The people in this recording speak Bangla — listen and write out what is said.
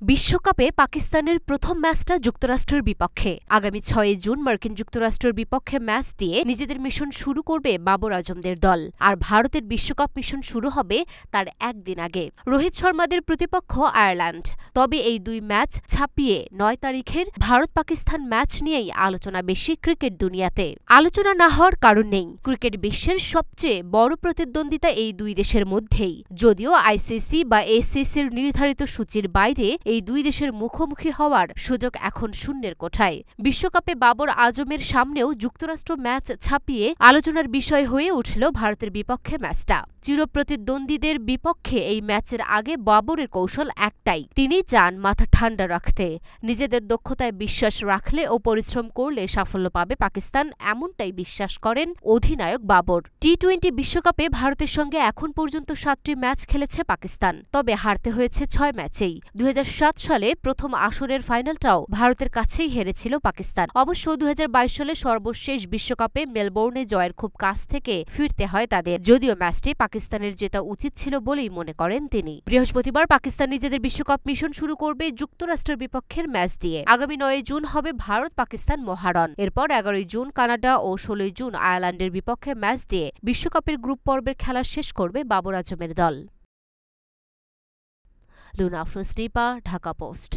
বিশ্বকাপে পাকিস্তানের প্রথম ম্যাচটা যুক্তরাষ্ট্রের বিপক্ষে। আগামী ৬ জুন মার্কিন যুক্তরাষ্ট্রের বিপক্ষে ম্যাচ দিয়ে নিজেদের মিশন শুরু করবে বাবর আজমদের দল। আর ভারতের বিশ্বকাপ মিশন শুরু হবে তার একদিন আগে। রোহিত শর্মাদের প্রতিপক্ষ আয়ারল্যান্ড। তবে এই দুই ম্যাচ ছাপিয়ে ৯ তারিখের ভারত পাকিস্তান ম্যাচ নিয়েই আলোচনা বেশি ক্রিকেট দুনিয়াতে। আলোচনা না হওয়ার কারণ নেই। ক্রিকেট বিশ্বের সবচেয়ে বড় প্রতিদ্বন্দ্বিতা এই দুই দেশের মধ্যেই। যদিও আইসিসি বা এসিসির নির্ধারিত সূচির বাইরে এই দুই দেশের মুখোমুখি হওয়ার সুযোগ এখন শূন্যের কোঠায়। বিশ্বকাপে বাবর আজমের সামনেও যুক্তরাষ্ট্র ম্যাচ ছাপিয়ে আলোচনার বিষয় হয়ে উঠল ভারতের বিপক্ষে ম্যাচটা। চিরপ্রতিদ্বন্দ্বীদের বিপক্ষে এই ম্যাচের আগে বাবরের কৌশল একটাই, তিনি চান মাথা ঠান্ডা রাখতে। নিজেদের দক্ষতায় বিশ্বাস রাখলে ও পরিশ্রম করলে সাফল্য পাবে পাকিস্তান, এমনটাই বিশ্বাস করেন অধিনায়ক বাবর। টি-20 বিশ্বকাপে ভারতের সঙ্গে এখন পর্যন্ত ৭টি ম্যাচ খেলেছে পাকিস্তান, তবে হারতে হয়েছে ৬ ম্যাচেই। ২০০৭ সালে প্রথম আসরের ফাইনালটাও ভারতের কাছেই হেরেছিল পাকিস্তান। অবশ্য ২০২২ সালে সর্বশেষ বিশ্বকাপে মেলবোর্নে জয়ের খুব কাছ থেকে ফিরতে হয় তাদের, যদিও ম্যাচটি পাকিস্তানের জেতা উচিত ছিল বলেই মনে করেন তিনি। বৃহস্পতিবার পাকিস্তান নিজেদের বিশ্বকাপ মিশন শুরু করবে যুক্তরাষ্ট্রের বিপক্ষের ম্যাচ দিয়ে। আগামী ৯ জুন হবে ভারত পাকিস্তান মহারণ। এরপর ১১ জুন কানাডা ও ১৬ জুন আয়ারল্যান্ডের বিপক্ষে ম্যাচ দিয়ে বিশ্বকাপের গ্রুপ পর্বের খেলা শেষ করবে বাবর আজমের দল। Luna Afroz, Dhaka post.